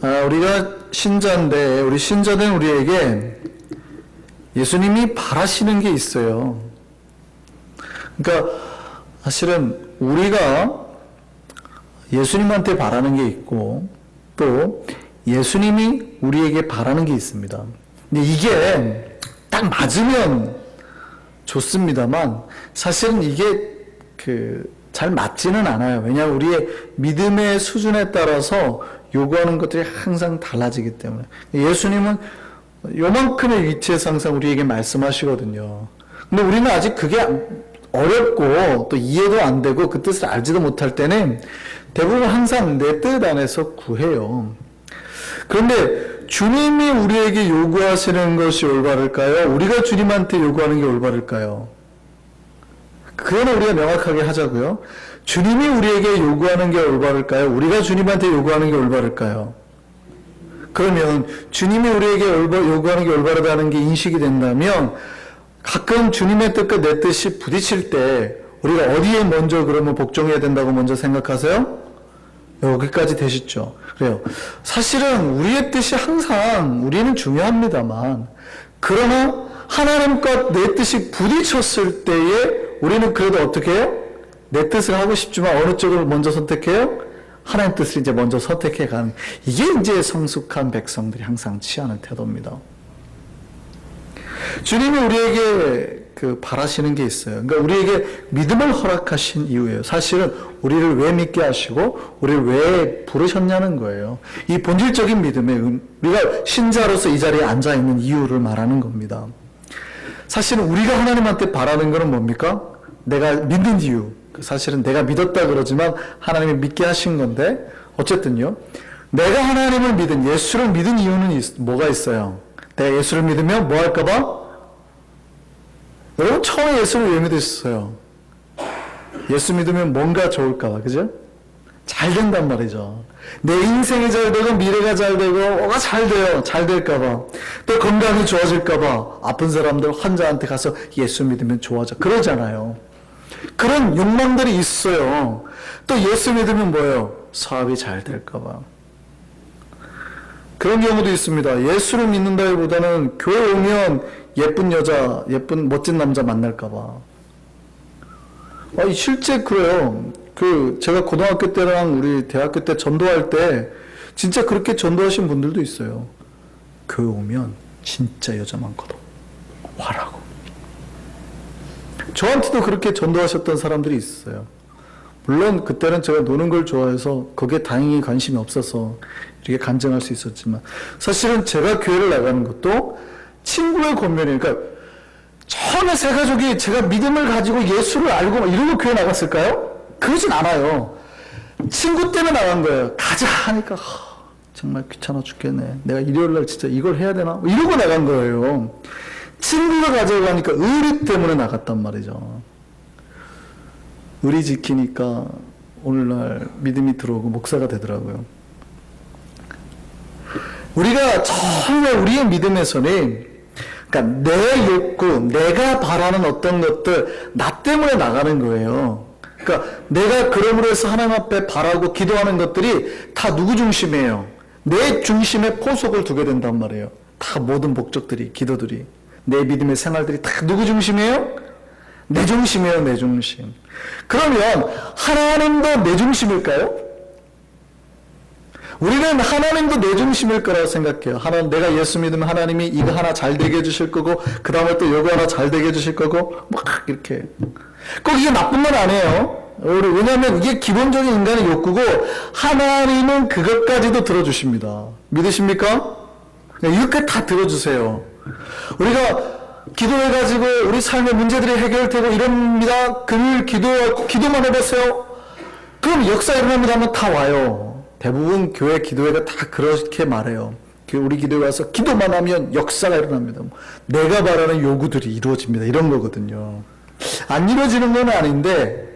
우리가 신자인데 우리 신자된 우리에게 예수님이 바라시는 게 있어요. 그러니까 사실은 우리가 예수님한테 바라는 게 있고 또 예수님이 우리에게 바라는 게 있습니다. 근데 이게 딱 맞으면 좋습니다만 사실은 이게 잘 맞지는 않아요. 왜냐하면 우리의 믿음의 수준에 따라서 요구하는 것들이 항상 달라지기 때문에 예수님은 요만큼의 위치에서 항상 우리에게 말씀하시거든요. 근데 우리는 아직 그게 어렵고 또 이해도 안 되고 그 뜻을 알지도 못할 때는 대부분 항상 내 뜻 안에서 구해요. 그런데 주님이 우리에게 요구하시는 것이 올바를까요? 우리가 주님한테 요구하는 게 올바를까요? 그거는 우리가 명확하게 하자고요. 주님이 우리에게 요구하는 게 올바를까요? 우리가 주님한테 요구하는 게 올바를까요? 그러면 주님이 우리에게 요구하는 게 올바르다는 게 인식이 된다면 가끔 주님의 뜻과 내 뜻이 부딪힐 때 우리가 어디에 먼저 그러면 복종해야 된다고 먼저 생각하세요? 여기까지 되시죠? 그래요. 사실은 우리의 뜻이 항상 우리는 중요합니다만 그러나 하나님과 내 뜻이 부딪혔을 때에 우리는 그래도 어떻게 해요? 내 뜻을 하고 싶지만 어느 쪽을 먼저 선택해요? 하나님 뜻을 이제 먼저 선택해 가는 이게 이제 성숙한 백성들이 항상 취하는 태도입니다. 주님이 우리에게 바라시는 게 있어요. 그러니까 우리에게 믿음을 허락하신 이유예요. 사실은 우리를 왜 믿게 하시고 우리를 왜 부르셨냐는 거예요. 이 본질적인 믿음에 우리가 신자로서 이 자리에 앉아 있는 이유를 말하는 겁니다. 사실은 우리가 하나님한테 바라는 것은 뭡니까? 내가 믿는 이유. 사실은 내가 믿었다 그러지만 하나님이 믿게 하신 건데 어쨌든요. 내가 하나님을 믿은 예수를 믿은 이유는 뭐가 있어요? 내가 예수를 믿으면 뭐 할까봐? 여러분 처음에 예수를 왜 믿으셨어요? 예수 믿으면 뭔가 좋을까봐, 그죠? 잘 된단 말이죠. 내 인생이 잘 되고 미래가 잘 되고 뭐가 잘 돼요. 잘 될까봐. 또 건강이 좋아질까봐. 아픈 사람들 환자한테 가서 예수 믿으면 좋아져. 그러잖아요. 그런 욕망들이 있어요. 또 예수 믿으면 뭐예요? 사업이 잘 될까봐. 그런 경우도 있습니다. 예수를 믿는다기보다는 교회 오면 예쁜 여자, 예쁜 멋진 남자 만날까봐. 실제 그래요. 제가 고등학교 때랑 우리 대학교 때 전도할 때 진짜 그렇게 전도하신 분들도 있어요. 교회 오면 진짜 여자 많거든. 와라고. 저한테도 그렇게 전도하셨던 사람들이 있어요. 물론 그때는 제가 노는 걸 좋아해서 거기에 다행히 관심이 없어서 이렇게 간증할 수 있었지만 사실은 제가 교회를 나가는 것도 친구의 권면이에요. 그러니까 처음에 세 가족이 제가 믿음을 가지고 예수를 알고 이러고 교회 나갔을까요? 그러진 않아요. 친구 때문에 나간 거예요. 가자 하니까 정말 귀찮아 죽겠네. 내가 일요일날 진짜 이걸 해야 되나? 이러고 나간 거예요. 친구가 가자고 하니까 의리 때문에 나갔단 말이죠. 의리 지키니까 오늘날 믿음이 들어오고 목사가 되더라고요. 우리가 처음에 우리의 믿음에서는 그러니까 내 욕구, 내가 바라는 어떤 것들, 나 때문에 나가는 거예요. 그러니까 내가 그럼으로 해서 하나님 앞에 바라고 기도하는 것들이 다 누구 중심이에요? 내 중심에 포석을 두게 된단 말이에요. 다 모든 목적들이, 기도들이, 내 믿음의 생활들이 다 누구 중심이에요? 내 중심이에요, 내 중심. 그러면 하나님도 내 중심일까요? 우리는 하나님도 내 중심일 거라고 생각해요. 내가 예수 믿으면 하나님이 이거 하나 잘 되게 해주실 거고 그 다음에 또 이거 하나 잘 되게 해주실 거고 막 이렇게. 꼭 이게 나쁜 건 아니에요. 왜냐하면 이게 기본적인 인간의 욕구고 하나님은 그것까지도 들어주십니다. 믿으십니까? 이렇게 다 들어주세요. 우리가 기도해가지고 우리 삶의 문제들이 해결되고 이럽니다. 금요일 기도만 해봤어요. 그럼 역사 일어납니다 하면 다 와요. 대부분 교회 기도회가 다 그렇게 말해요. 우리 기도회 와서 기도만 하면 역사가 일어납니다. 내가 바라는 요구들이 이루어집니다. 이런 거거든요. 안 이루어지는 건 아닌데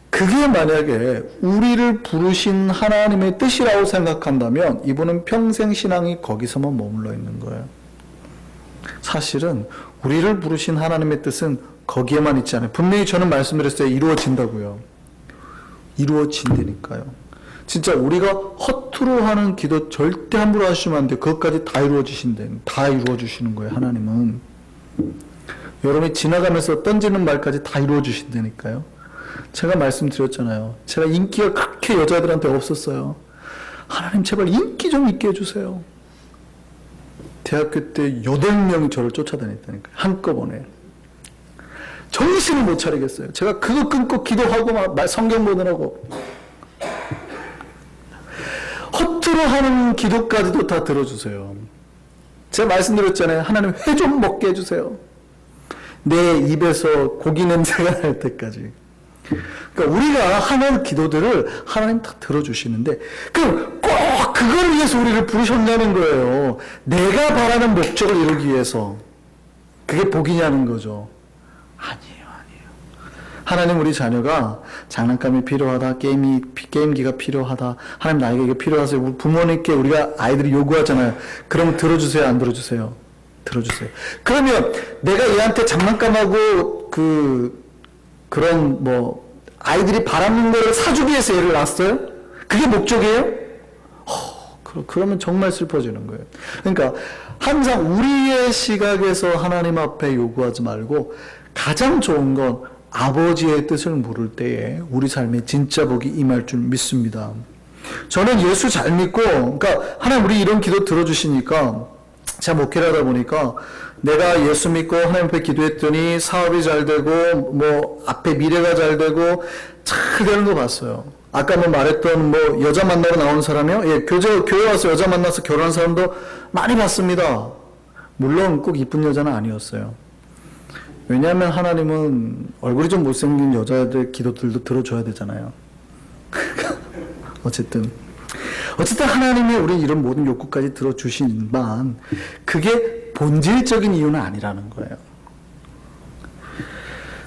그게 만약에 우리를 부르신 하나님의 뜻이라고 생각한다면 이분은 평생 신앙이 거기서만 머물러 있는 거예요. 사실은 우리를 부르신 하나님의 뜻은 거기에만 있지 않아요. 분명히 저는 말씀드렸어요. 이루어진다고요. 이루어진다니까요. 진짜 우리가 허투루 하는 기도 절대 함부로 하시면 안 돼요. 그것까지 다 다 이루어주시는 거예요, 하나님은. 여러분이 지나가면서 던지는 말까지 다 이루어주신다니까요. 제가 말씀드렸잖아요. 제가 인기가 그렇게 여자들한테 없었어요. 하나님 제발 인기 좀 있게 해주세요. 대학교 때 8명이 저를 쫓아다녔다니까요. 한꺼번에. 정신을 못 차리겠어요. 제가 그거 끊고 기도하고 막 성경 보느라고. 허투루 하는 기도까지도 다 들어주세요. 제가 말씀드렸잖아요. 하나님 회 좀 먹게 해주세요. 내 입에서 고기 냄새가 날 때까지. 그러니까 우리가 하는 기도들을 하나님 다 들어주시는데, 그럼 꼭 그걸 위해서 우리를 부르셨냐는 거예요. 내가 바라는 목적을 이루기 위해서. 그게 복이냐는 거죠. 아니에요. 하나님 우리 자녀가 장난감이 필요하다, 게임기가 필요하다, 하나님 나에게 이게 필요하세요. 우리 부모님께 우리가 아이들이 요구하잖아요. 그럼 들어주세요, 안 들어주세요? 들어주세요. 그러면 내가 얘한테 장난감하고 그런 아이들이 바라는 걸 사주기 위해서 얘를 낳았어요? 그게 목적이에요? 그러면 정말 슬퍼지는 거예요. 그러니까 항상 우리의 시각에서 하나님 앞에 요구하지 말고 가장 좋은 건 아버지의 뜻을 물을 때에 우리 삶에 진짜 복이 임할 줄 믿습니다. 저는 예수 잘 믿고, 그러니까 하나님 우리 이런 기도 들어주시니까 제가 목회를 하다 보니까 내가 예수 믿고 하나님 앞에 기도했더니 사업이 잘 되고 앞에 미래가 잘 되고 잘 되는 거 봤어요. 아까 말했던 여자 만나러 나오는 사람이요? 예, 교회 와서 여자 만나서 결혼한 사람도 많이 봤습니다. 물론 꼭 이쁜 여자는 아니었어요. 왜냐하면 하나님은 얼굴이 좀 못생긴 여자들 기도들도 들어줘야 되잖아요. 어쨌든 하나님이 우리 이런 모든 욕구까지 들어주시지만 그게 본질적인 이유는 아니라는 거예요.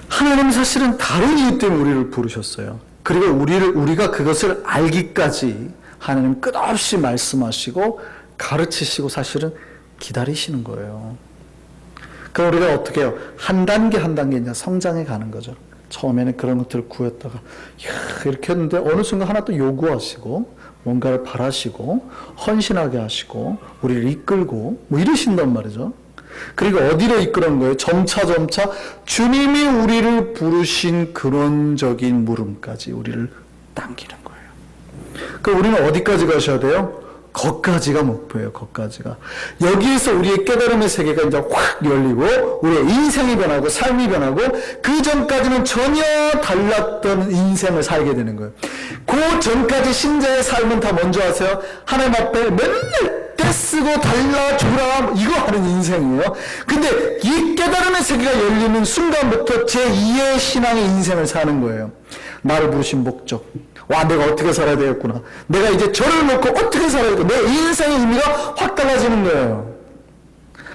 하나님은 사실은 다른 이유 때문에 우리를 부르셨어요. 그리고 우리가 그것을 알기까지 하나님 끝없이 말씀하시고 가르치시고 사실은 기다리시는 거예요. 그럼 우리가 어떻게 해요? 한 단계 이제 성장해 가는 거죠. 처음에는 그런 것들을 구했다가 이렇게 했는데 어느 순간 하나 또 요구하시고 뭔가를 바라시고 헌신하게 하시고 우리를 이끌고 이러신단 말이죠. 그리고 어디로 이끄는 거예요? 점차 주님이 우리를 부르신 근원적인 물음까지 우리를 당기는 거예요. 그럼 우리는 어디까지 가셔야 돼요? 거기까지가 목표예요. 거기까지가. 여기에서 우리의 깨달음의 세계가 이제 확 열리고 우리의 인생이 변하고 삶이 변하고 그 전까지는 전혀 달랐던 인생을 살게 되는 거예요. 그 전까지 신자의 삶은 다 먼저 하세요. 하나님 앞에 맨날 떼쓰고 달라주라 이거 하는 인생이에요. 근데 이 깨달음의 세계가 열리는 순간부터 제2의 신앙의 인생을 사는 거예요. 나를 부르신 목적. 내가 어떻게 살아야 되겠구나. 내가 이제 저를 놓고 어떻게 살아야 되겠구나. 내 인생의 의미가 확 달라지는 거예요.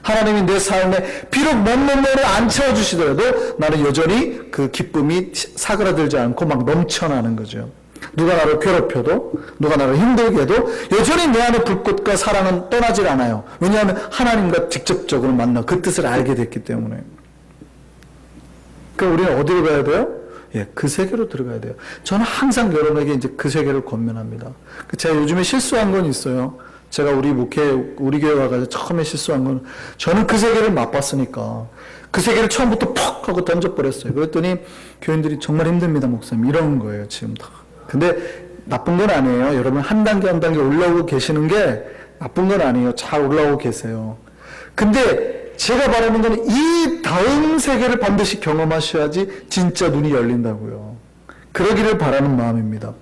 하나님이 내 삶에 비록 맨날 안 채워주시더라도 나는 여전히 그 기쁨이 사그라들지 않고 막 넘쳐나는 거죠. 누가 나를 괴롭혀도 누가 나를 힘들게 해도 여전히 내 안에 불꽃과 사랑은 떠나질 않아요. 왜냐하면 하나님과 직접적으로 만나 그 뜻을 알게 됐기 때문에. 그럼 우리는 어디로 가야 돼요? 그 세계로 들어가야 돼요. 저는 항상 여러분에게 이제 그 세계를 권면합니다. 제가 요즘에 실수한 건 있어요. 제가 우리 교회 와가지고 처음에 실수한 건 저는 그 세계를 맛봤으니까 그 세계를 처음부터 퍽 하고 던져버렸어요. 그랬더니 교인들이 정말 힘듭니다, 목사님. 이러는 거예요, 지금 다. 근데 나쁜 건 아니에요. 여러분 한 단계 올라오고 계시는 게 나쁜 건 아니에요. 잘 올라오고 계세요. 근데 제가 바라는 건 이 다음 세계를 반드시 경험하셔야지 진짜 눈이 열린다고요. 그러기를 바라는 마음입니다.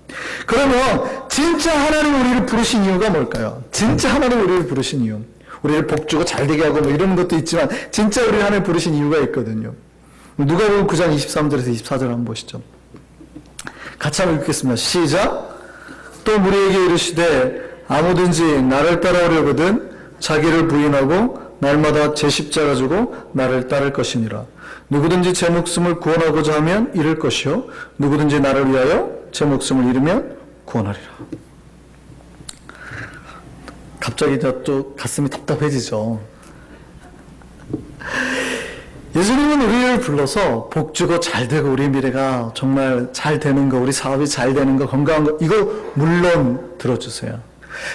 그러면 진짜 하나님 우리를 부르신 이유가 뭘까요? 진짜 하나님 우리를 부르신 이유. 우리를 복주고 잘되게 하고 이런 것도 있지만 진짜 우리 하나님 부르신 이유가 있거든요. 누가복음 9장 23절에서 24절 한번 보시죠. 같이 한번 읽겠습니다. 시작. 또 무리에게 이르시되 아무든지 나를 따라오려거든 자기를 부인하고 날마다 제 십자가 지고 나를 따를 것이니라. 누구든지 제 목숨을 구원하고자 하면 잃을 것이요 누구든지 나를 위하여 제 목숨을 잃으면 구원하리라. 갑자기 또 가슴이 답답해지죠. 예수님은 우리를 우리를 불러서 복 주고 잘 되고 우리 미래가 정말 잘 되는 거, 우리 사업이 잘 되는 거, 건강한 거, 이거 물론 들어주세요.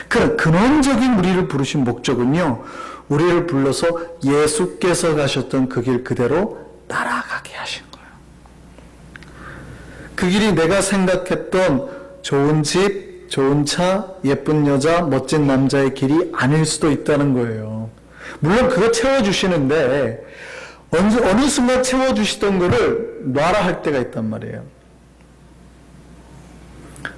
그런 근원적인 우리를 부르신 목적은요, 우리를 불러서 예수께서 가셨던 그 길 그대로 따라가게 하신 거예요. 그 길이 내가 생각했던 좋은 집, 좋은 차, 예쁜 여자, 멋진 남자의 길이 아닐 수도 있다는 거예요. 물론 그거 채워주시는데 어느 순간 채워주시던 거를 놔라 할 때가 있단 말이에요.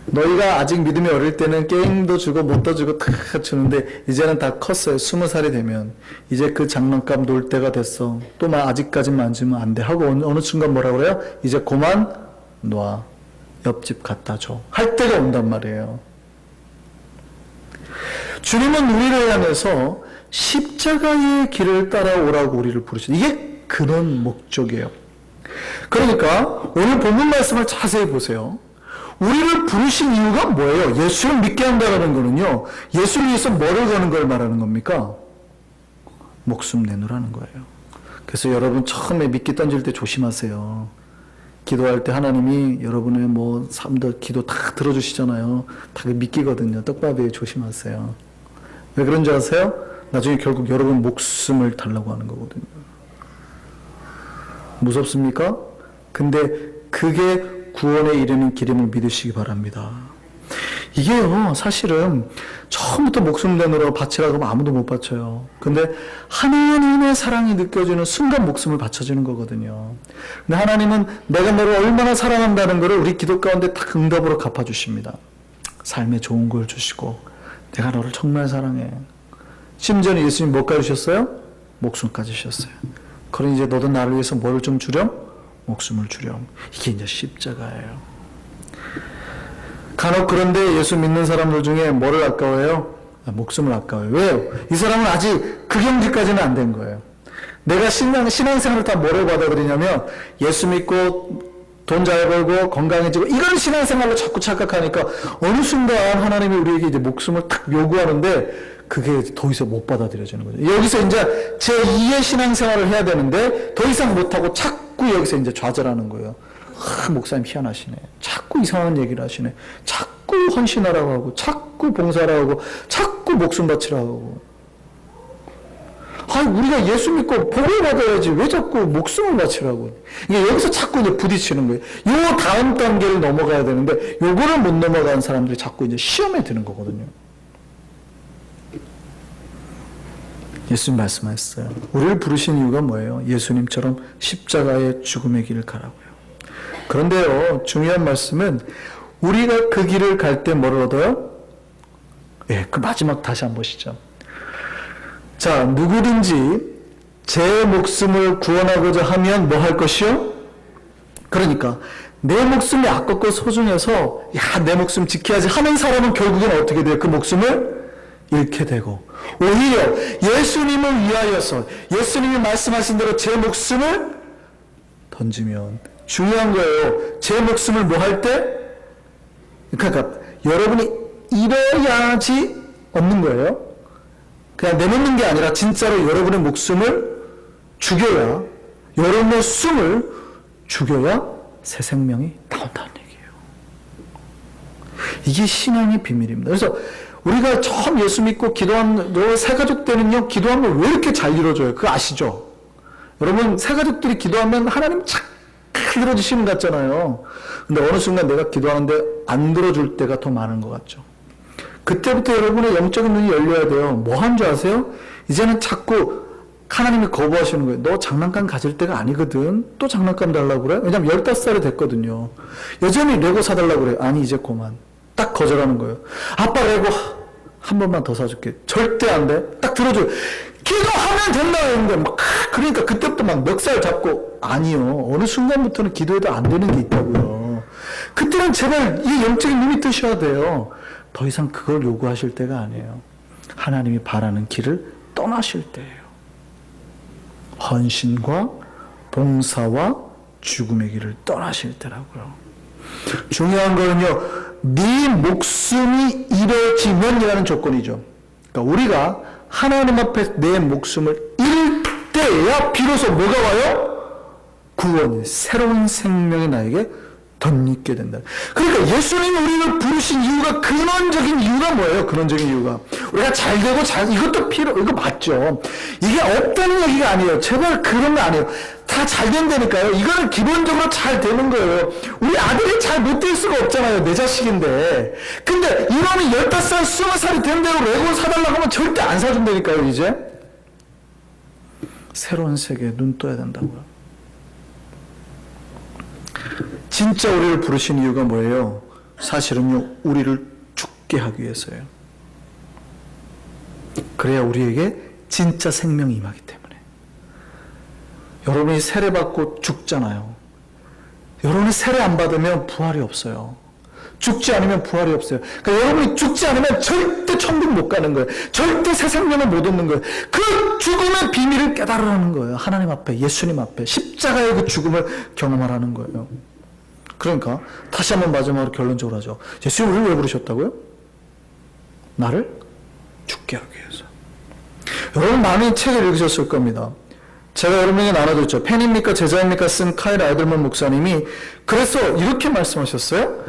너희가 아직 믿음이 어릴 때는 게임도 주고 뭣도 주고 다 주는데 이제는 다 컸어요. 20살이 되면 이제 그 장난감 놀 때가 됐어. 또 아직까지는 만지면 안 돼 하고 어느 순간 뭐라 그래요? 이제 그만 놔. 옆집 갖다 줘. 할 때가 온단 말이에요. 주님은 우리를 향해서 십자가의 길을 따라오라고 우리를 부르시죠. 이게 그런 목적이에요. 그러니까 오늘 본문 말씀을 자세히 보세요. 우리를 부르신 이유가 뭐예요? 예수를 믿게 한다는 거는요, 예수를 위해서 뭐를 거는 걸 말하는 겁니까? 목숨 내놓으라는 거예요. 그래서 여러분 처음에 믿기 던질 때 조심하세요. 기도할 때 하나님이 여러분의 삶들 기도 다 들어주시잖아요. 다 믿기거든요. 떡밥에 조심하세요. 왜 그런 줄 아세요? 나중에 결국 여러분 목숨을 달라고 하는 거거든요. 무섭습니까? 근데 그게 구원에 이르는 길임을 믿으시기 바랍니다. 이게요, 사실은 처음부터 목숨 내놓으라 바치라고 하면 아무도 못 바쳐요. 근데 하나님의 사랑이 느껴지는 순간 목숨을 바쳐주는 거거든요. 근데 하나님은 내가 너를 얼마나 사랑한다는 것을 우리 기도 가운데 딱 응답으로 갚아주십니다. 삶에 좋은 걸 주시고 내가 너를 정말 사랑해. 심지어는 예수님 뭐까지 주셨어요? 목숨까지 주셨어요. 그러니 이제 너도 나를 위해서 뭐를 좀 주렴? 목숨을 주렴. 이게 이제 십자가예요. 간혹 그런데 예수 믿는 사람들 중에 뭐를 아까워해요? 목숨을 아까워요. 왜요? 이 사람은 아직 그 경지까지는 안 된 거예요. 내가 신앙생활을 다 뭐를 받아들이냐면 예수 믿고 돈 잘 벌고 건강해지고 이건 신앙생활로 자꾸 착각하니까 어느 순간 하나님이 우리에게 이제 목숨을 탁 요구하는데 그게 더 이상 못 받아들여지는 거죠. 여기서 이제 제2의 신앙생활을 해야 되는데 더 이상 못하고 자꾸 여기서 이제 좌절하는 거예요. 목사님 희한하시네. 자꾸 이상한 얘기를 하시네. 자꾸 헌신하라고 하고 자꾸 봉사하라고 하고 자꾸 목숨 바치라고 하고. 아니 우리가 예수 믿고 복을 받아야지 왜 자꾸 목숨을 바치라고. 이게 여기서 자꾸 이제 부딪히는 거예요. 요 다음 단계를 넘어가야 되는데 요거를 못 넘어가는 사람들이 자꾸 이제 시험에 드는 거거든요. 예수님 말씀하셨어요. 우리를 부르신 이유가 뭐예요? 예수님처럼 십자가의 죽음의 길을 가라고요. 그런데요, 중요한 말씀은 우리가 그 길을 갈 때 뭐를 얻어요? 예, 그 마지막 다시 한번 보시죠. 자, 누구든지 제 목숨을 구원하고자 하면 뭐 할 것이요? 그러니까 내 목숨이 아깝고 소중해서 내 목숨 지켜야지 하는 사람은 결국엔 어떻게 돼요? 그 목숨을 잃게 되고 오히려 예수님을 위하여서 예수님이 말씀하신 대로 제 목숨을 던지면 중요한 거예요. 제 목숨을 뭐 할 때? 그러니까 여러분이 잃어야지 얻는 거예요. 그냥 내놓는 게 아니라 진짜로 여러분의 목숨을 죽여야 여러분의 숨을 죽여야 새 생명이 나온다는 얘기예요. 이게 신앙의 비밀입니다. 그래서 우리가 처음 예수 믿고 기도하는 새가족 때는요, 기도하면 왜 이렇게 잘 이루어져요? 그거 아시죠? 여러분 새가족들이 기도하면 하나님 잘 들어주시는 것 같잖아요. 근데 어느 순간 내가 기도하는데 안 들어줄 때가 더 많은 것 같죠. 그때부터 여러분의 영적인 눈이 열려야 돼요. 뭐 한 줄 아세요? 이제는 자꾸 하나님이 거부하시는 거예요. 너 장난감 가질 때가 아니거든. 또 장난감 달라고 그래? 왜냐면 15살이 됐거든요. 여전히 레고 사달라고 그래요. 아니 이제 그만. 딱 거절하는 거예요. 아빠 레고 한 번만 더 사줄게. 절대 안 돼. 딱 들어줘요. 기도하면 된다 했는데 막 그러니까 그때부터 막 멱살 잡고 아니요. 어느 순간부터는 기도해도 안 되는 게 있다고요. 그때는 제발 이 영적인 눈이 뜨셔야 돼요. 더 이상 그걸 요구하실 때가 아니에요. 하나님이 바라는 길을 떠나실 때예요. 헌신과 봉사와 죽음의 길을 떠나실 때라고요. 중요한 거는요, 네 목숨이 잃어지면이라는 조건이죠. 그러니까 우리가 하나님 앞에 내 목숨을 잃을 때야 비로소 뭐가 와요? 구원, 새로운 생명이 나에게 덧입게 된다. 그러니까 예수님이 우리를 부르신 이유가, 근원적인 이유가 뭐예요? 근원적인 이유가 우리가 잘 되고 이것도 이거 맞죠. 이게 없다는 얘기가 아니에요. 제발 그런 거 아니에요. 다 잘 된다니까요. 이거는 기본적으로 잘 되는 거예요. 우리 아들이 잘 못 될 수가 없잖아요. 내 자식인데. 근데 이놈이 15살, 20살이 된 대로 레고를 사달라고 하면 절대 안 사준다니까요. 이제 새로운 세계에 눈 떠야 된다고요. 진짜 우리를 부르신 이유가 뭐예요? 사실은요, 우리를 죽게 하기 위해서예요. 그래야 우리에게 진짜 생명이 임하기 때문에. 여러분이 세례받고 죽잖아요. 여러분이 세례 안 받으면 부활이 없어요. 죽지 않으면 부활이 없어요. 그러니까 여러분이 죽지 않으면 절대 천국 못 가는 거예요. 절대 새 생명을 못 얻는 거예요. 그 죽음의 비밀을 깨달으라는 거예요. 하나님 앞에, 예수님 앞에 십자가의 그 죽음을 경험하라는 거예요. 그러니까 다시 한번 마지막으로 결론적으로 하죠. 예수님 우리를 왜 부르셨다고요? 나를 죽게 하기 위해서. 여러분 많은 책을 읽으셨을 겁니다. 제가 여러분에게 나눠줬죠. 팬입니까 제자입니까 쓴 카일 아이들만 목사님이 그래서 이렇게 말씀하셨어요.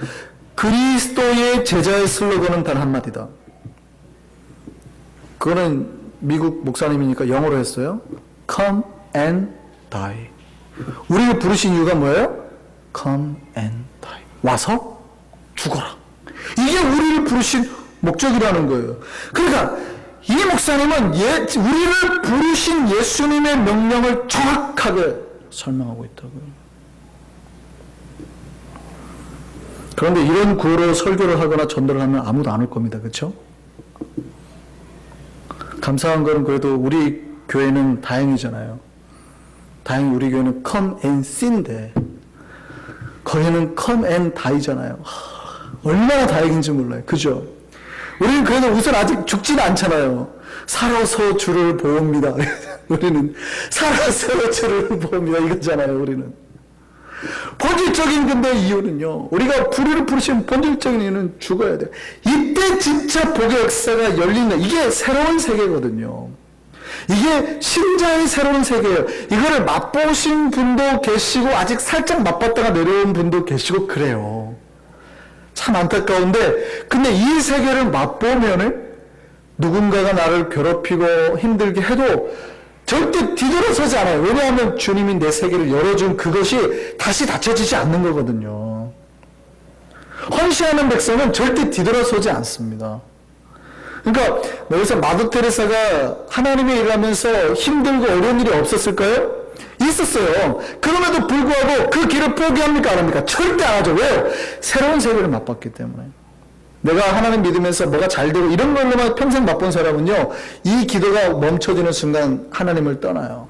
그리스도의 제자의 슬로건은 단 한마디다. 그거는 미국 목사님이니까 영어로 했어요. Come and die. 우리를 부르신 이유가 뭐예요? Come and die. 와서 죽어라. 이게 우리를 부르신 목적이라는 거예요. 그러니까 이 목사님은 우리를 부르신 예수님의 명령을 정확하게 설명하고 있다고요. 그런데 이런 구호로 설교를 하거나 전도를 하면 아무도 안 올 겁니다. 그렇죠? 감사한 거는 그래도 우리 교회는 다행이잖아요. 다행히 우리 교회는 come and see인데 거기는 come and die잖아요. 얼마나 다행인지 몰라요. 그죠? 우리는 그래도 우선 아직 죽지는 않잖아요. 살아서 주를 보옵니다. 우리는 살아서 주를 보옵니다. 이거잖아요. 우리는. 본질적인 근데 이유는요. 우리가 우리를 부르신 본질적인 이유는 죽어야 돼요. 이때 진짜 복의 역사가 열리는 이게 새로운 세계거든요. 이게 신자의 새로운 세계예요. 이거를 맛보신 분도 계시고 아직 살짝 맛봤다가 내려온 분도 계시고 그래요. 참 안타까운데 근데 이 세계를 맛보면은 누군가가 나를 괴롭히고 힘들게 해도 절대 뒤돌아서지 않아요. 왜냐하면 주님이 내 세계를 열어준 그것이 다시 닫혀지지 않는 거거든요. 헌신하는 백성은 절대 뒤돌아서지 않습니다. 그러니까 여기서 마더 테레사가 하나님의 일을 하면서 힘들고 어려운 일이 없었을까요? 있었어요. 그럼에도 불구하고 그 길을 포기합니까? 안 합니까? 절대 안 하죠. 왜요? 새로운 세계를 맛봤기 때문에. 내가 하나님 믿으면서 뭐가 잘 되고 이런 걸로만 평생 맛본 사람은요, 이 기도가 멈춰지는 순간 하나님을 떠나요.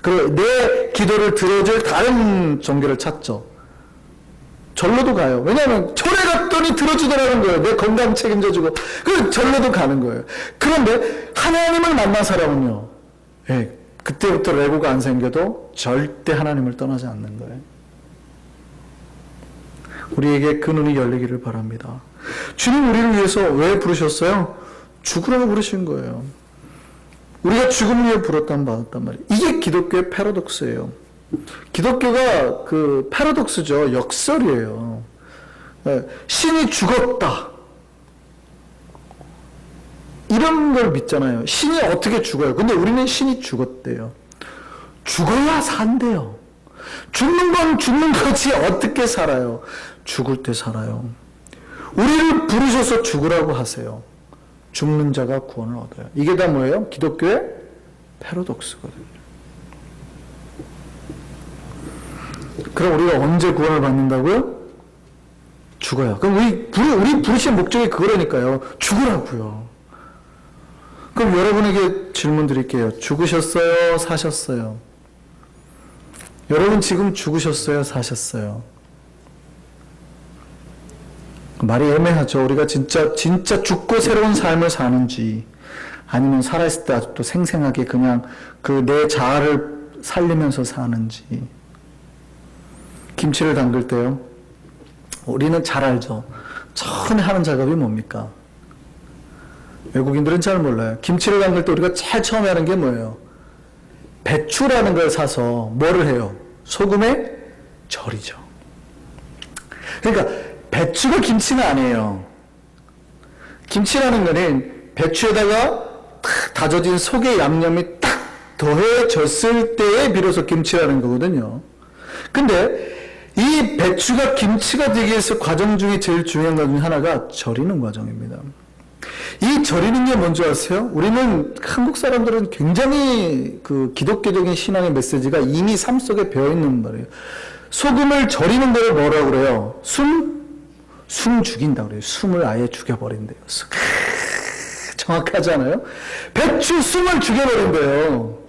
그리고 내 기도를 들어줄 다른 종교를 찾죠. 절로도 가요. 왜냐하면 절에 갔더니 들어주더라는 거예요. 내 건강 책임져주고. 그래서 절로도 가는 거예요. 그런데 하나님을 만난 사람은요, 그때부터 레고가 안 생겨도 절대 하나님을 떠나지 않는 거예요. 우리에게 그 눈이 열리기를 바랍니다. 주님 우리를 위해서 왜 부르셨어요? 죽으라고 부르신 거예요. 우리가 죽음 위에 부르었단 받았단 말이에요. 이게 기독교의 패러독스예요. 기독교가 그 패러독스죠. 역설이에요. 신이 죽었다. 이런 걸 믿잖아요. 신이 어떻게 죽어요? 근데 우리는 신이 죽었대요. 죽어야 산대요. 죽는 건 죽는 거지 어떻게 살아요? 죽을 때 살아요. 우리를 부르셔서 죽으라고 하세요. 죽는 자가 구원을 얻어요. 이게 다 뭐예요? 기독교의 패러독스거든요. 그럼 우리가 언제 구원을 받는다고요? 죽어요. 그럼 우리 부르신 목적이 그거라니까요. 죽으라고요. 그럼 여러분에게 질문 드릴게요. 죽으셨어요? 사셨어요? 여러분 지금 죽으셨어요? 사셨어요? 말이 애매하죠. 우리가 진짜 죽고 새로운 삶을 사는지 아니면 살아있을 때 아직도 생생하게 그냥 그 내 자아를 살리면서 사는지. 김치를 담글 때요. 우리는 잘 알죠. 처음에 하는 작업이 뭡니까? 외국인들은 잘 몰라요. 김치를 담글 때 우리가 제일 처음에 하는 게 뭐예요? 배추라는 걸 사서 뭐를 해요? 소금에 절이죠. 그러니까 배추가 김치는 아니에요. 김치라는 거는 배추에다가 탁 다져진 속의 양념이 딱 더해졌을 때에 비로소 김치라는 거거든요. 근데 이 배추가 김치가 되기 위해서 과정 중에 제일 중요한 것 중에 하나가 절이는 과정입니다. 이 절이는 게 뭔지 아세요? 우리는 한국 사람들은 굉장히 그 기독교적인 신앙의 메시지가 이미 삶 속에 배어있는 말이에요. 소금을 절이는 걸 뭐라고 그래요? 숨 죽인다고 그래요. 숨을 아예 죽여버린대요. 정확하지 않아요? 배추 숨을 죽여버린대요.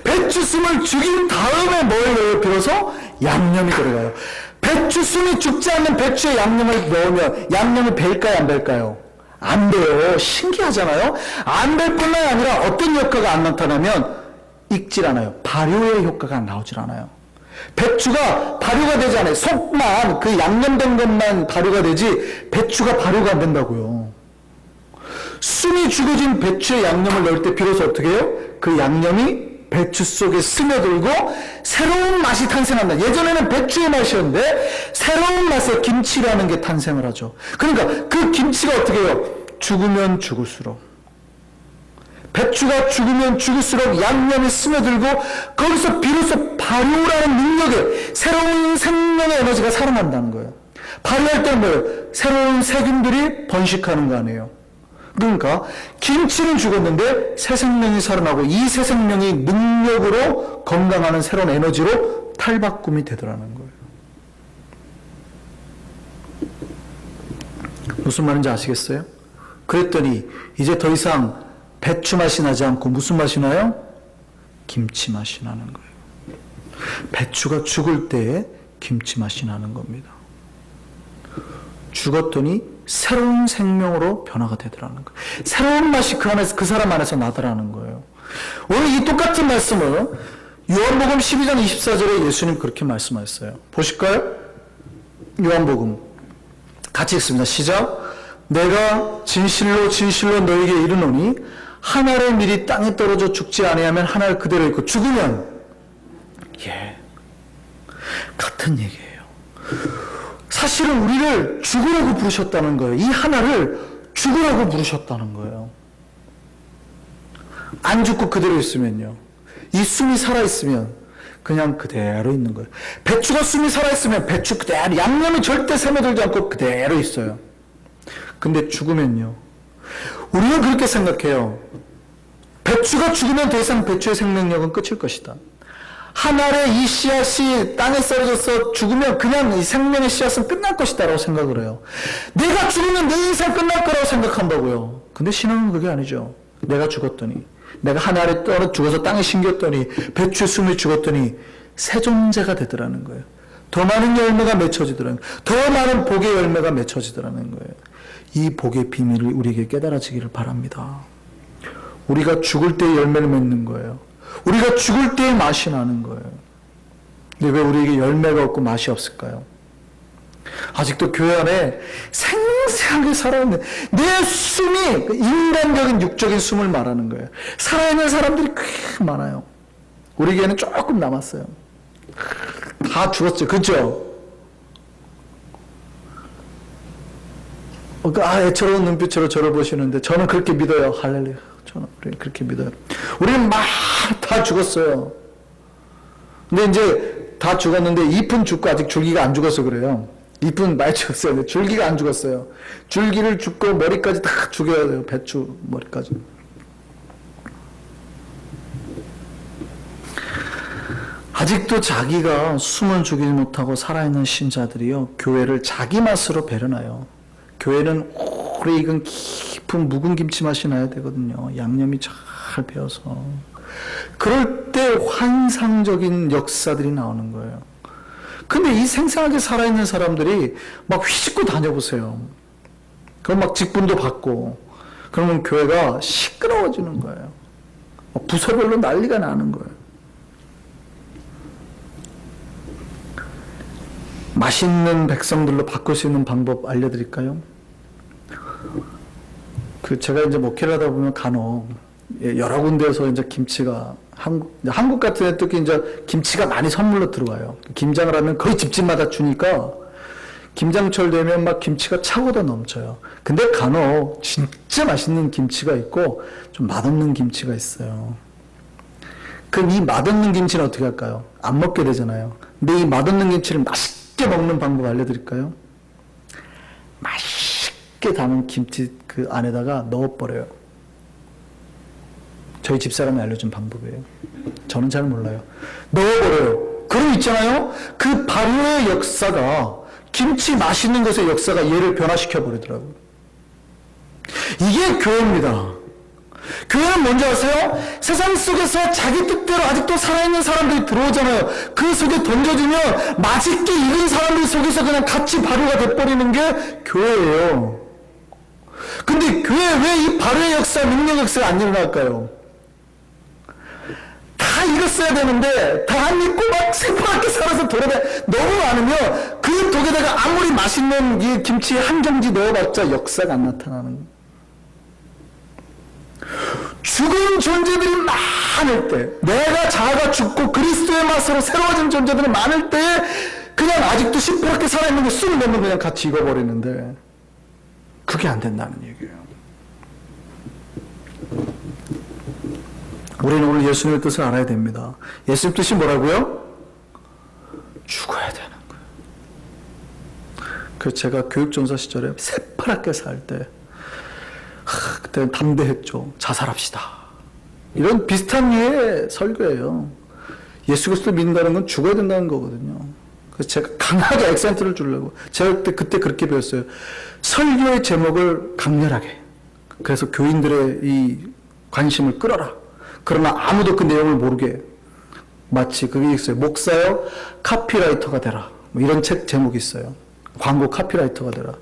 배추 숨을 죽인 다음에 뭘 넣어요? 비로소 양념이 들어가요. 배추 숨이 죽지 않는 배추에 양념을 넣으면 양념이 벨까요? 안 벨까요? 안 돼요. 신기하잖아요? 안 벨 뿐만 아니라 어떤 효과가 안 나타나면 익질 않아요. 발효의 효과가 나오질 않아요. 배추가 발효가 되지 않아요. 속만, 그 양념된 것만 발효가 되지 배추가 발효가 안 된다고요. 숨이 죽어진 배추에 양념을 넣을 때 비로소 어떻게 해요? 그 양념이 배추 속에 스며들고 새로운 맛이 탄생한다. 예전에는 배추의 맛이었는데 새로운 맛의 김치라는 게 탄생을 하죠. 그러니까 그 김치가 어떻게 해요? 죽으면 죽을수록, 배추가 죽으면 죽을수록 양념이 스며들고 거기서 비로소 발효라는 능력에 새로운 생명의 에너지가 살아난다는 거예요. 발효할 때는 뭐예요? 새로운 세균들이 번식하는 거 아니에요. 그러니까 김치는 죽었는데 새 생명이 살아나고 이 새 생명이 능력으로 건강하는 새로운 에너지로 탈바꿈이 되더라는 거예요. 무슨 말인지 아시겠어요? 그랬더니 이제 더 이상 배추 맛이 나지 않고 무슨 맛이 나요? 김치 맛이 나는 거예요. 배추가 죽을 때에 김치 맛이 나는 겁니다. 죽었더니 새로운 생명으로 변화가 되더라는 거예요. 새로운 맛이 그 안에서, 그 사람 안에서 나더라는 거예요. 오늘 이 똑같은 말씀을 요한복음 12장 24절에 예수님 그렇게 말씀하셨어요. 보실까요? 요한복음 같이 읽습니다. 시작. 내가 진실로 진실로 너에게 이르노니 한 알의 밀이 땅에 떨어져 죽지 아니하면 한 알 그대로 있고 죽으면, 같은 얘기예요. 사실은 우리를 죽으라고 부르셨다는 거예요. 이 하나를 죽으라고 부르셨다는 거예요. 안 죽고 그대로 있으면요, 이 숨이 살아있으면 그냥 그대로 있는 거예요. 배추가 숨이 살아있으면 배추 그대로, 양념이 절대 스며들지 않고 그대로 있어요. 근데 죽으면요, 우리는 그렇게 생각해요. 배추가 죽으면 더 이상 배추의 생명력은 끝일 것이다. 한 알의 이 씨앗이 땅에 썰어져서 죽으면 그냥 이 생명의 씨앗은 끝날 것이다 라고 생각을 해요. 내가 죽으면 내 인생 끝날 거라고 생각한다고요. 근데 신앙은 그게 아니죠. 내가 죽었더니, 내가 한 알에 떨어 죽어서 땅에 심겼더니, 배추의 숨이 죽었더니 새 존재가 되더라는 거예요. 더 많은 열매가 맺혀지더라는 거예요. 더 많은 복의 열매가 맺혀지더라는 거예요. 이 복의 비밀을 우리에게 깨달아지기를 바랍니다. 우리가 죽을 때 열매를 맺는 거예요. 우리가 죽을 때의 맛이 나는 거예요. 근데 왜 우리에게 열매가 없고 맛이 없을까요? 아직도 교회 안에 생생하게 살아있는 내 숨이 인간적인 육적인 숨을 말하는 거예요. 살아있는 사람들이 꽤 많아요. 우리 교회는 조금 남았어요. 다 죽었죠. 그렇죠? 애처로운 눈빛으로 저를 보시는데 저는 그렇게 믿어요. 할렐루야. 저는 그렇게 믿어요. 우리는 막 다 죽었어요. 근데 이제 다 죽었는데 잎은 죽고 아직 줄기가 안 죽어서 그래요. 잎은 많이 죽었어요. 근데 줄기가 안 죽었어요. 줄기를 죽고 머리까지 다 죽여야 돼요. 배추 머리까지. 아직도 자기가 숨을 죽이지 못하고 살아있는 신자들이요, 교회를 자기 맛으로 배려놔요. 교회는 오래 익은 깊은 묵은 김치 맛이 나야 되거든요. 양념이 잘 배어서. 그럴 때 환상적인 역사들이 나오는 거예요. 근데 이 생생하게 살아있는 사람들이 막 휘짓고 다녀보세요. 그럼 막 직분도 받고, 그러면 교회가 시끄러워지는 거예요. 부서별로 난리가 나는 거예요. 맛있는 백성들로 바꿀 수 있는 방법 알려드릴까요? 제가 이제 목회를 하다 보면 간혹 여러 군데에서 이제 김치가 한국 같은 데 특히 이제 김치가 많이 선물로 들어와요. 김장을 하면 거의 집집마다 주니까 김장철 되면 막 김치가 차고도 넘쳐요. 근데 간혹 진짜 맛있는 김치가 있고 좀 맛없는 김치가 있어요. 그럼 이 맛없는 김치는 어떻게 할까요? 안 먹게 되잖아요. 근데 이 맛없는 김치를 맛있게 먹는 방법 알려드릴까요? 맛있게 담은 김치 그 안에다가 넣어버려요. 저희 집사람이 알려준 방법이에요. 저는 잘 몰라요. 넣어버려요. 그럼 있잖아요. 그 발효의 역사가 김치 맛있는 것의 역사가 얘를 변화시켜 버리더라고요. 이게 교회입니다. 교회는 뭔지 아세요? 세상 속에서 자기 뜻대로 아직도 살아있는 사람들이 들어오잖아요. 그 속에 던져지면 맛있게 익은 사람들 속에서 그냥 같이 발효가 돼버리는 게 교회예요. 근데 교회 왜 이 발효의 역사, 능력 역사가 안 일어날까요? 다 익었어야 되는데 다 안 익고 막 새파랗게 살아서 돌아다 너무 많으면 그 독에다가 아무리 맛있는 이 김치 한 경지 넣어봤자 역사가 안 나타나는 거예요. 죽은 존재들이 많을 때, 내가 자아가 죽고 그리스도의 맛으로 새로워진 존재들이 많을 때 그냥 아직도 시퍼렇게 살아있는 거 쑥 넣으면 그냥 같이 익어버리는데 그게 안 된다는 얘기예요. 우리는 오늘 예수님의 뜻을 알아야 됩니다. 예수님 뜻이 뭐라고요? 죽어야 되는 거예요. 그래서 제가 교육전사 시절에 새파랗게 살 때 그때는 담대했죠. 자살합시다. 이런 비슷한 류의 설교예요. 예수 그리스도 믿는다는 건 죽어야 된다는 거거든요. 그래서 제가 강하게 액센트를 주려고 제가 그때 그렇게 배웠어요. 설교의 제목을 강렬하게. 그래서 교인들의 이 관심을 끌어라. 그러나 아무도 그 내용을 모르게. 마치 그게 있어요. 목사여 카피라이터가 되라. 뭐 이런 책 제목이 있어요. 광고 카피라이터가 되라.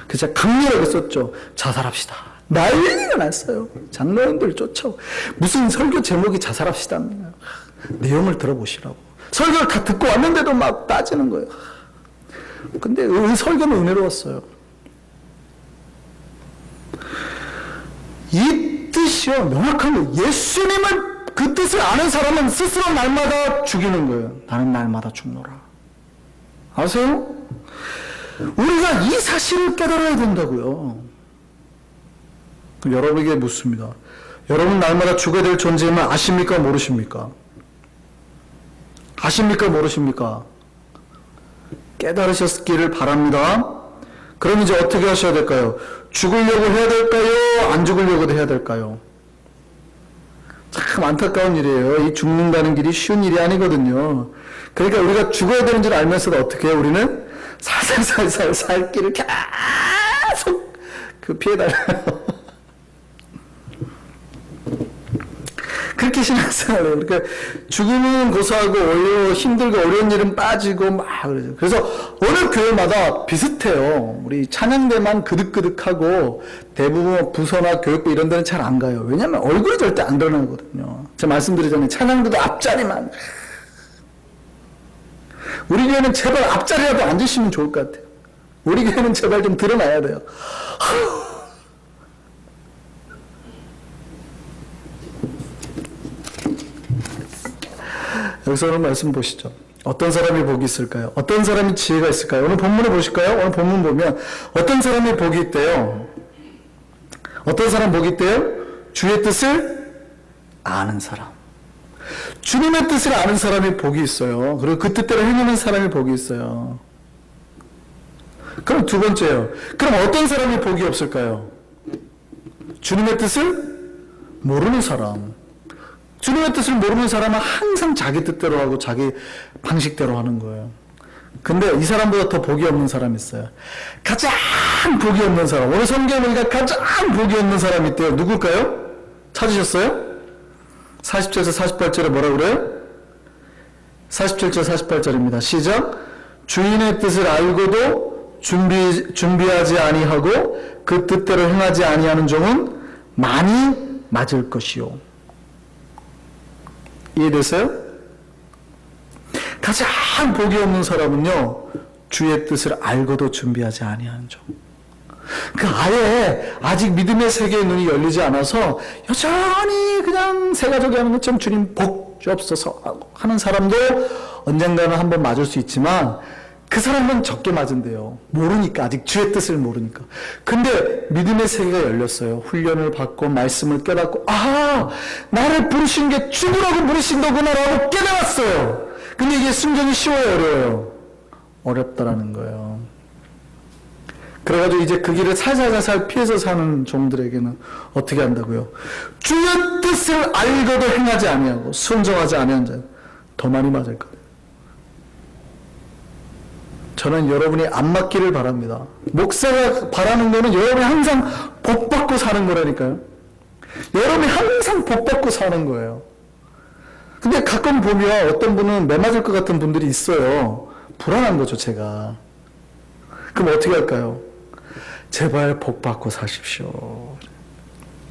그래서 제가 강렬하게 썼죠. 자살합시다. 난리가 났어요. 장로님들 쫓아오. 무슨 설교 제목이 자살합시다입니다. 내용을 들어보시라고. 설교를 다 듣고 왔는데도 막 따지는 거예요. 근데 이 설교는 은혜로웠어요. 이 뜻이요. 명확한 거예요. 예수님을 그 뜻을 아는 사람은 스스로 날마다 죽이는 거예요. 나는 날마다 죽노라. 아세요? 우리가 이 사실을 깨달아야 된다고요. 여러분에게 묻습니다. 여러분 날마다 죽어야 될 존재임을 아십니까? 모르십니까? 아십니까? 모르십니까? 깨달으셨기를 바랍니다. 그럼 이제 어떻게 하셔야 될까요? 죽으려고 해야 될까요? 안 죽으려고도 해야 될까요? 참 안타까운 일이에요. 이 죽는다는 길이 쉬운 일이 아니거든요. 그러니까 우리가 죽어야 되는 줄 알면서도 어떻게 해요? 우리는 살살살살 살 길을 계속 피해다녀요. 그렇게 신앙생활을 해요. 그러니까 죽음은 고소하고 힘들고 어려운 일은 빠지고 막 그러죠. 그래서 어느 교회마다 비슷해요. 우리 찬양대만 그득그득하고 대부분 부서나 교육부 이런 데는 잘 안 가요. 왜냐하면 얼굴이 절대 안 드러나거든요. 제가 말씀드리잖아요. 찬양대도 앞자리만. 우리 교회는 제발 앞자리라도 앉으시면 좋을 것 같아요. 우리 교회는 제발 좀 드러나야 돼요. 여기서 오늘 말씀 보시죠. 어떤 사람이 복이 있을까요? 어떤 사람이 지혜가 있을까요? 오늘 본문을 보실까요? 오늘 본문 보면 어떤 사람이 복이 있대요? 어떤 사람 복이 있대요? 주의 뜻을 아는 사람. 주님의 뜻을 아는 사람이 복이 있어요. 그리고 그 뜻대로 행하는 사람이 복이 있어요. 그럼 두 번째요. 그럼 어떤 사람이 복이 없을까요? 주님의 뜻을 모르는 사람. 주님의 뜻을 모르는 사람은 항상 자기 뜻대로 하고 자기 방식대로 하는 거예요. 근데 이 사람보다 더 복이 없는 사람이 있어요. 가장 복이 없는 사람. 오늘 성경에 보니까 가장 복이 없는 사람이 있대요. 누굴까요? 찾으셨어요? 47절 48절에 뭐라 그래요? 47절 48절입니다. 시작. 주인의 뜻을 알고도 준비하지 아니하고 그 뜻대로 행하지 아니하는 종은 많이 맞을 것이요. 이해됐어요? 가장 복이 없는 사람은요, 주의 뜻을 알고도 준비하지 아니하는 종. 아예 아직 믿음의 세계의 눈이 열리지 않아서 여전히 그냥 새 가족이 하는 것처럼 주님 복 주옵소서 하는 사람도 언젠가는 한번 맞을 수 있지만 그 사람은 적게 맞은대요. 모르니까, 아직 주의 뜻을 모르니까. 근데 믿음의 세계가 열렸어요. 훈련을 받고 말씀을 깨닫고, 아, 나를 부르신 게 죽으라고 부르신 거구나라고 깨달았어요. 근데 이게 순종이 쉬워요, 어려워요? 어렵다라는 거예요. 그래가지고 이제 그 길을 살살살살 피해서 사는 종들에게는 어떻게 한다고요? 주의 뜻을 알고도 행하지 아니하고 순종하지 아니한 자는 더 많이 맞을 거예요. 저는 여러분이 안 맞기를 바랍니다. 목사가 바라는 거는 여러분이 항상 복 받고 사는 거라니까요. 여러분이 항상 복 받고 사는 거예요. 근데 가끔 보면 어떤 분은 매 맞을 것 같은 분들이 있어요. 불안한 거죠, 제가. 그럼 어떻게 할까요? 제발 복 받고 사십시오.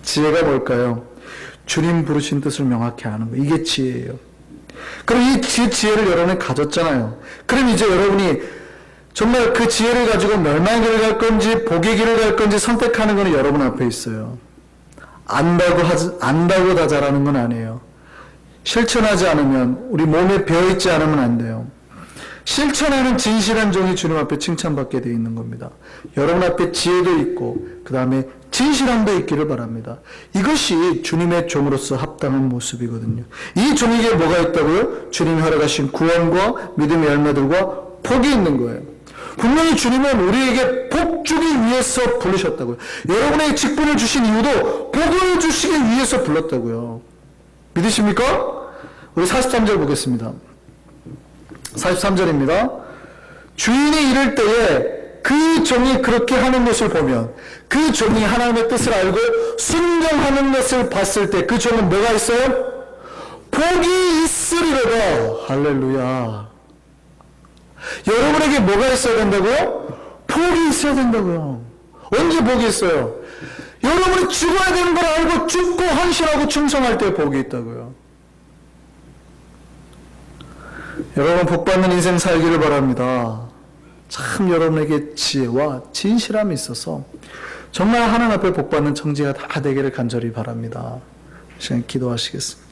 지혜가 뭘까요? 주님 부르신 뜻을 명확히 아는 거. 이게 지혜예요. 그럼 이 지혜를 여러분이 가졌잖아요. 그럼 이제 여러분이 정말 그 지혜를 가지고 멸망의 길을 갈 건지 복의 길을 갈 건지 선택하는 것은 여러분 앞에 있어요. 안다고 다 잘하는 건 아니에요. 실천하지 않으면, 우리 몸에 배어있지 않으면 안 돼요. 실천하는 진실한 종이 주님 앞에 칭찬받게 되어 있는 겁니다. 여러분 앞에 지혜도 있고 그 다음에 진실함도 있기를 바랍니다. 이것이 주님의 종으로서 합당한 모습이거든요. 이 종에게 뭐가 있다고요? 주님이 허락하신 구원과 믿음의 열매들과 복이 있는 거예요. 분명히 주님은 우리에게 복 주기 위해서 부르셨다고요. 여러분에게 직분을 주신 이유도 복을 주시기 위해서 불렀다고요. 믿으십니까? 우리 43절 보겠습니다. 43절입니다. 주인이 이를 때에 그 종이 그렇게 하는 것을 보면, 그 종이 하나님의 뜻을 알고 순종하는 것을 봤을 때 그 종은 뭐가 있어요? 복이 있으리로다. 할렐루야. 여러분에게 뭐가 있어야 된다고요? 복이 있어야 된다고요. 언제 복이 있어요? 여러분이 죽어야 되는 걸 알고 죽고 헌신하고 충성할 때 복이 있다고요. 여러분 복 받는 인생 살기를 바랍니다. 참 여러분에게 지혜와 진실함이 있어서 정말 하나님 앞에 복 받는 청지가 다 되기를 간절히 바랍니다. 시간 기도하시겠습니다.